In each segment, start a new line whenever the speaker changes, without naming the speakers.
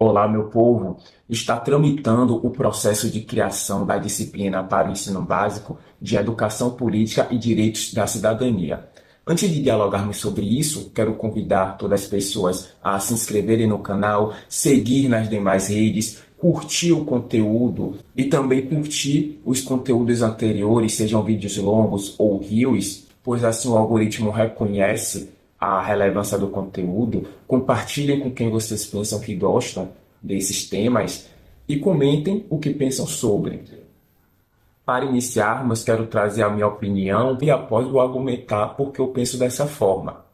Olá, meu povo! Está tramitando o processo de criação da disciplina para o ensino básico de Educação Política e Direitos da Cidadania. Antes de dialogarmos sobre isso, quero convidar todas as pessoas a se inscreverem no canal, seguir nas demais redes, curtir o conteúdo e também curtir os conteúdos anteriores, sejam vídeos longos ou reels, pois assim o algoritmo reconhece a relevância do conteúdo. Compartilhem com quem vocês pensam que gostam desses temas e comentem o que pensam sobre. Para iniciarmos, quero trazer a minha opinião e após vou argumentar porque eu penso dessa forma.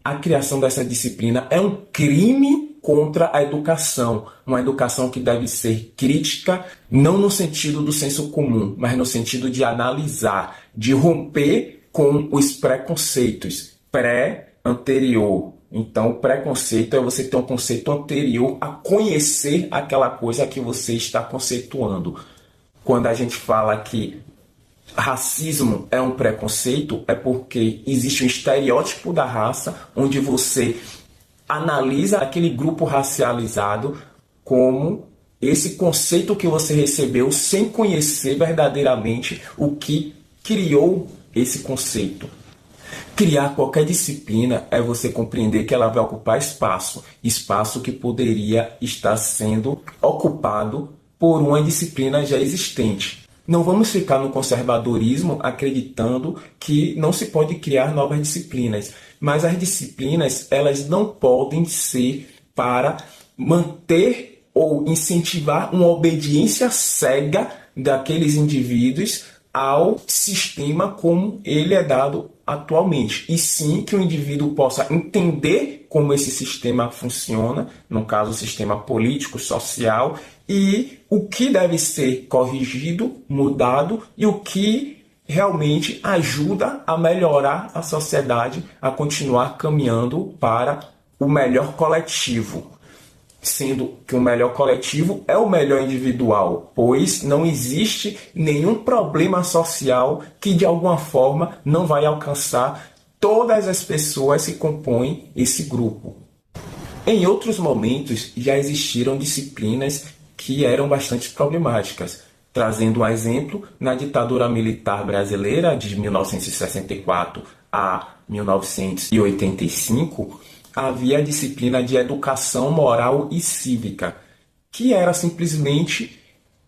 A criação dessa disciplina é um crime contra a educação, uma educação que deve ser crítica, não no sentido do senso comum, mas no sentido de analisar, de romper com os preconceitos anterior. Então, o preconceito é você ter um conceito anterior a conhecer aquela coisa que você está conceituando. Quando a gente fala que racismo é um preconceito, é porque existe um estereótipo da raça, onde você analisa aquele grupo racializado como esse conceito que você recebeu sem conhecer verdadeiramente o que criou esse conceito. Criar qualquer disciplina é você compreender que ela vai ocupar espaço que poderia estar sendo ocupado por uma disciplina já existente. Não vamos ficar no conservadorismo acreditando que não se pode criar novas disciplinas, mas as disciplinas elas não podem ser para manter ou incentivar uma obediência cega daqueles indivíduos ao sistema como ele é dado atualmente, e sim que o indivíduo possa entender como esse sistema funciona, no caso o sistema político, social, e o que deve ser corrigido, mudado, e o que realmente ajuda a melhorar a sociedade, a continuar caminhando para o melhor coletivo. Sendo que o melhor coletivo é o melhor individual, pois não existe nenhum problema social que de alguma forma não vai alcançar todas as pessoas que compõem esse grupo. Em outros momentos já existiram disciplinas que eram bastante problemáticas. Trazendo um exemplo, na ditadura militar brasileira de 1964 a 1985, havia a disciplina de educação moral e cívica, que era simplesmente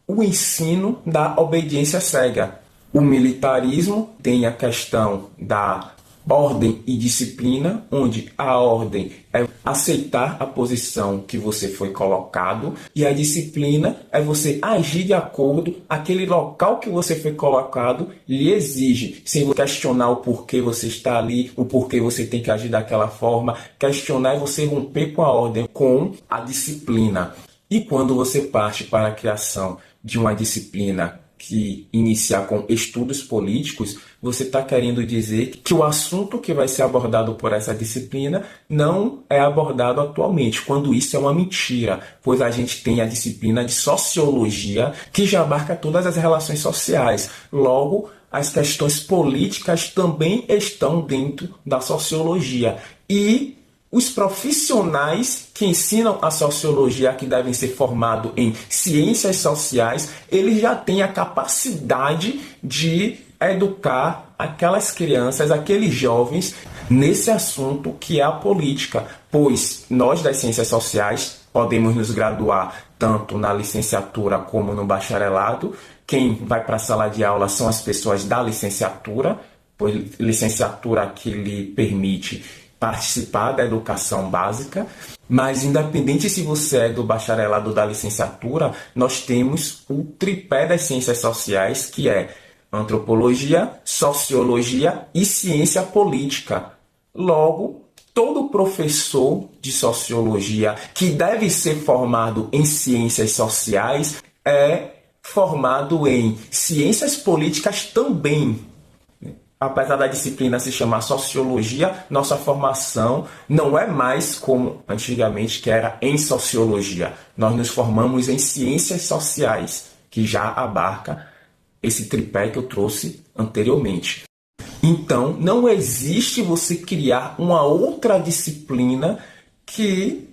o ensino da obediência cega. O militarismo tem a questão da ordem e disciplina, onde a ordem é aceitar a posição que você foi colocado e a disciplina é você agir de acordo aquele local que você foi colocado lhe exige, sem questionar o porquê você está ali, o porquê você tem que agir daquela forma. Questionar é você romper com a ordem, com a disciplina. E quando você parte para a criação de uma disciplina que iniciar com estudos políticos, você está querendo dizer que o assunto que vai ser abordado por essa disciplina não é abordado atualmente, quando isso é uma mentira, pois a gente tem a disciplina de sociologia que já abarca todas as relações sociais. Logo, as questões políticas também estão dentro da sociologia. E os profissionais que ensinam a sociologia, que devem ser formados em ciências sociais, eles já têm a capacidade de educar aquelas crianças, aqueles jovens, nesse assunto que é a política. Pois nós das ciências sociais podemos nos graduar tanto na licenciatura como no bacharelado. Quem vai para a sala de aula são as pessoas da licenciatura, pois licenciatura que lhe permite participar da educação básica, mas independente se você é do bacharelado ou da licenciatura, nós temos o tripé das ciências sociais, que é antropologia, sociologia e ciência política. Logo, todo professor de sociologia que deve ser formado em ciências sociais é formado em ciências políticas também. Apesar da disciplina se chamar sociologia, nossa formação não é mais como antigamente, que era em sociologia. Nós nos formamos em ciências sociais, que já abarca esse tripé que eu trouxe anteriormente. Então, não existe você criar uma outra disciplina que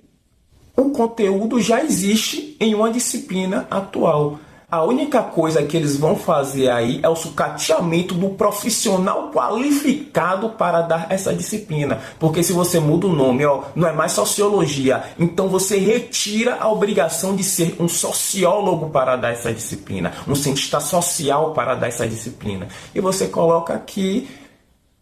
o conteúdo já existe em uma disciplina atual. A única coisa que eles vão fazer aí é o sucateamento do profissional qualificado para dar essa disciplina. Porque se você muda o nome, não é mais sociologia, então você retira a obrigação de ser um sociólogo para dar essa disciplina, um cientista social para dar essa disciplina. E você coloca aqui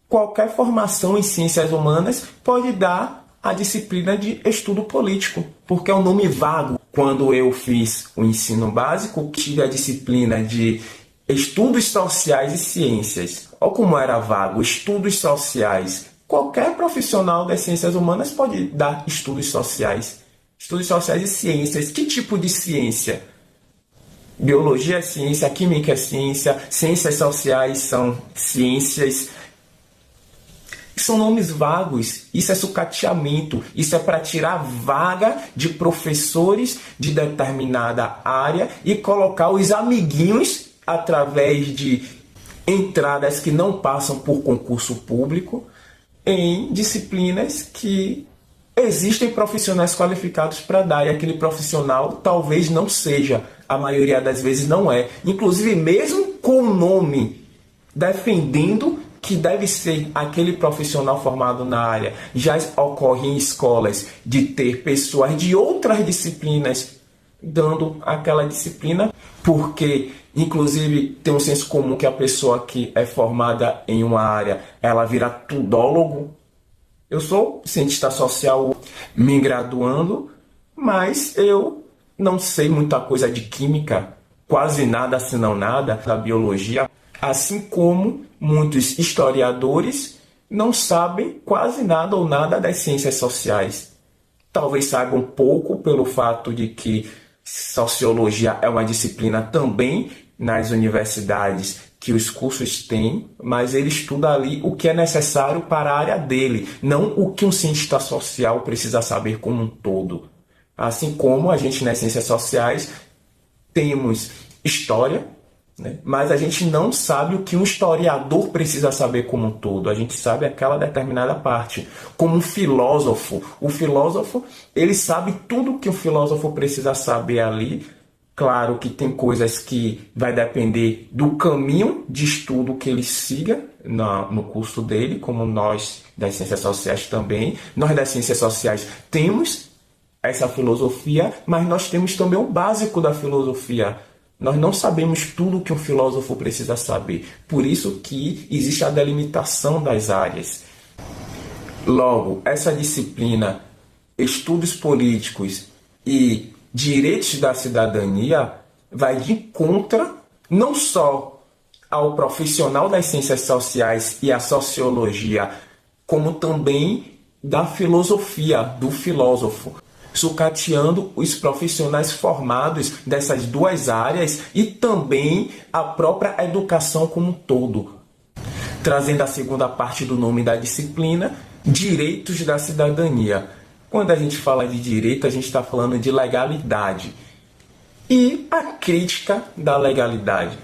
qualquer formação em ciências humanas pode dar a disciplina de estudo político, porque é um nome vago. Quando eu fiz o ensino básico, tive a disciplina de estudos sociais e ciências. Olha como era vago, estudos sociais. Qualquer profissional das ciências humanas pode dar estudos sociais. Estudos sociais e ciências. Que tipo de ciência? Biologia é ciência, química é ciência, ciências sociais são ciências. São nomes vagos, isso é sucateamento, isso é para tirar vaga de professores de determinada área e colocar os amiguinhos através de entradas que não passam por concurso público em disciplinas que existem profissionais qualificados para dar e aquele profissional talvez não seja, a maioria das vezes não é. Inclusive mesmo com o nome defendendo que deve ser aquele profissional formado na área, já ocorre em escolas de ter pessoas de outras disciplinas dando aquela disciplina, porque inclusive tem um senso comum que a pessoa que é formada em uma área, ela vira tudólogo. Eu sou cientista social me graduando, mas eu não sei muita coisa de química, quase nada, se não nada, da biologia. Assim como muitos historiadores não sabem quase nada ou nada das ciências sociais. Talvez saibam pouco pelo fato de que sociologia é uma disciplina também nas universidades que os cursos têm, mas ele estuda ali o que é necessário para a área dele, não o que um cientista social precisa saber como um todo. Assim como a gente nas ciências sociais temos história, né? Mas a gente não sabe o que um historiador precisa saber como um todo. A gente sabe aquela determinada parte. Como um filósofo. O filósofo, ele sabe tudo o que um filósofo precisa saber ali. Claro que tem coisas que vai depender do caminho de estudo que ele siga no curso dele, como nós das ciências sociais também. Nós das ciências sociais temos essa filosofia, mas nós temos também o básico da filosofia. Nós não sabemos tudo o que um filósofo precisa saber. Por isso que existe a delimitação das áreas. Logo, essa disciplina, estudos políticos e direitos da cidadania, vai de contra não só ao profissional das ciências sociais e à sociologia, como também da filosofia, do filósofo, sucateando os profissionais formados dessas duas áreas e também a própria educação como um todo. Trazendo a segunda parte do nome da disciplina, direitos da cidadania. Quando a gente fala de direito, a gente está falando de legalidade. E a crítica da legalidade.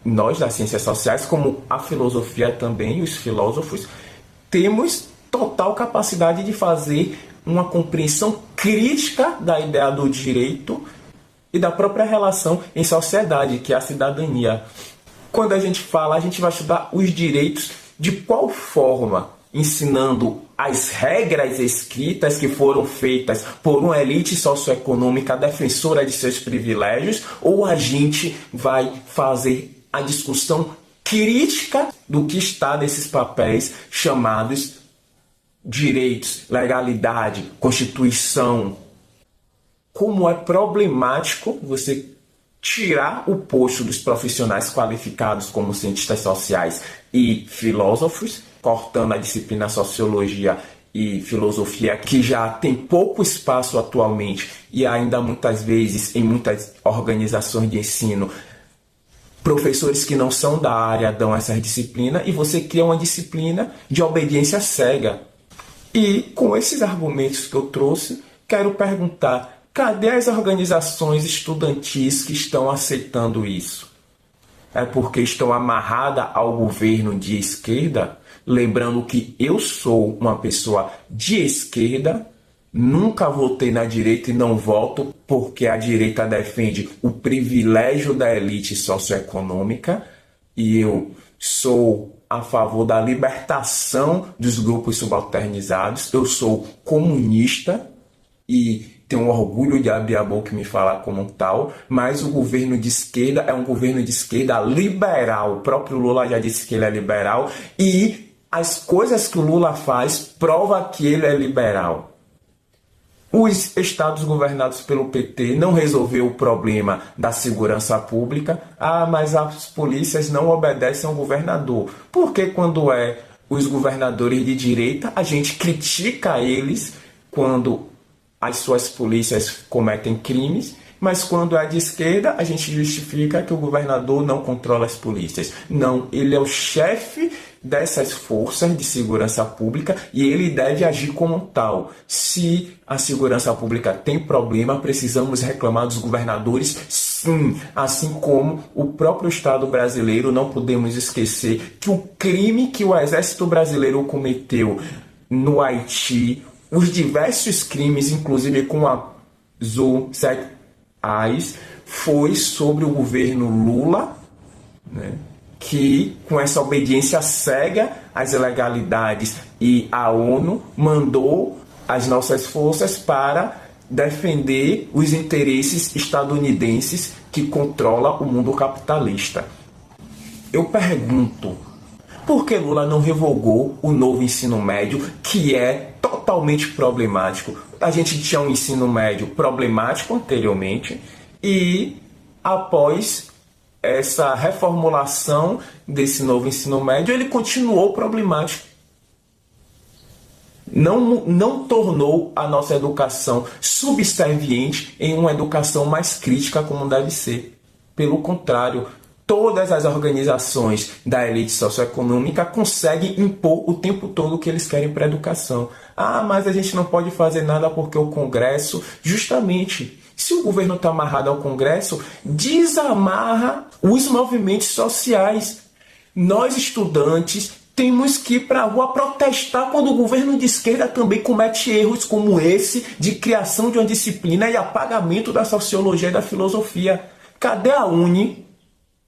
Nós, das ciências sociais, como a filosofia também, os filósofos, temos total capacidade de fazer uma compreensão crítica da ideia do direito e da própria relação em sociedade, que é a cidadania. Quando a gente fala, a gente vai estudar os direitos de qual forma? Ensinando as regras escritas que foram feitas por uma elite socioeconômica defensora de seus privilégios, ou a gente vai fazer a discussão crítica do que está nesses papéis chamados direitos, legalidade, Constituição. Como é problemático você tirar o posto dos profissionais qualificados como cientistas sociais e filósofos, cortando a disciplina Sociologia e Filosofia, que já tem pouco espaço atualmente e ainda muitas vezes em muitas organizações de ensino, professores que não são da área dão essa disciplina e você cria uma disciplina de obediência cega. E com esses argumentos que eu trouxe, quero perguntar: cadê as organizações estudantis que estão aceitando isso? É porque estão amarradas ao governo de esquerda? Lembrando que eu sou uma pessoa de esquerda, Nunca votei na direita e não voto porque a direita defende o privilégio da elite socioeconômica e eu sou a favor da libertação dos grupos subalternizados. Eu sou comunista e tenho orgulho de abrir a boca e me falar como tal, mas o governo de esquerda é um governo de esquerda liberal. O próprio Lula já disse que ele é liberal e as coisas que o Lula faz prova que ele é liberal. Os estados governados pelo PT não resolveu o problema da segurança pública. Mas as polícias não obedecem ao governador. Porque quando é os governadores de direita, a gente critica eles quando as suas polícias cometem crimes, mas quando é de esquerda, a gente justifica que o governador não controla as polícias. Não, ele é o chefe dessas forças de segurança pública e ele deve agir como tal. Se a segurança pública tem problema, precisamos reclamar dos governadores, sim. Assim como o próprio Estado brasileiro, não podemos esquecer que o crime que o Exército Brasileiro cometeu no Haiti, os diversos crimes, inclusive com a Azul 7 AIS, foi sobre o governo Lula, né? Que com essa obediência cega às ilegalidades e a ONU mandou as nossas forças para defender os interesses estadunidenses que controlam o mundo capitalista. Eu pergunto, por que Lula não revogou o novo ensino médio, que é totalmente problemático? A gente tinha um ensino médio problemático anteriormente e após essa reformulação desse novo ensino médio, ele continuou problemático. Não tornou a nossa educação subserviente em uma educação mais crítica como deve ser. Pelo contrário, todas as organizações da elite socioeconômica conseguem impor o tempo todo o que eles querem para a educação. Mas a gente não pode fazer nada porque o Congresso, justamente, se o governo está amarrado ao Congresso, desamarra os movimentos sociais. Nós, estudantes, temos que ir para a rua protestar quando o governo de esquerda também comete erros como esse de criação de uma disciplina e apagamento da sociologia e da filosofia. Cadê a UNE?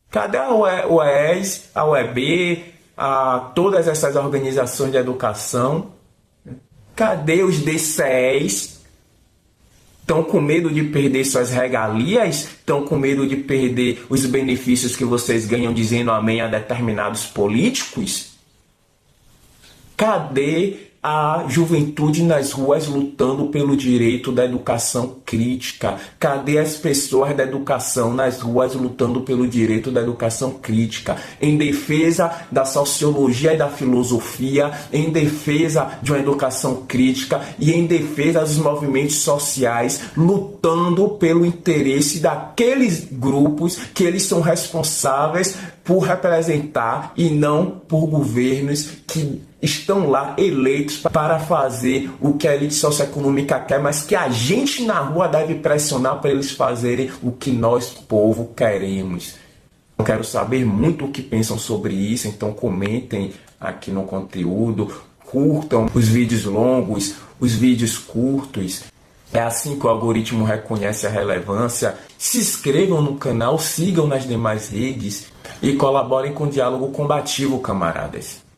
Cadê a UES, a UEB, todas essas organizações de educação? Cadê os DCEs? Estão com medo de perder suas regalias? Estão com medo de perder os benefícios que vocês ganham dizendo amém a determinados políticos? Cadê a juventude nas ruas lutando pelo direito da educação crítica? Cadê as pessoas da educação nas ruas lutando pelo direito da educação crítica? Em defesa da sociologia e da filosofia, em defesa de uma educação crítica e em defesa dos movimentos sociais, lutando pelo interesse daqueles grupos que eles são responsáveis por representar e não por governos que estão lá eleitos para fazer o que a elite socioeconômica quer, mas que a gente na rua deve pressionar para eles fazerem o que nós, povo, queremos. Eu quero saber muito o que pensam sobre isso, então comentem aqui no conteúdo, curtam os vídeos longos, os vídeos curtos. É assim que o algoritmo reconhece a relevância. Se inscrevam no canal, sigam nas demais redes e colaborem com o diálogo combativo, camaradas.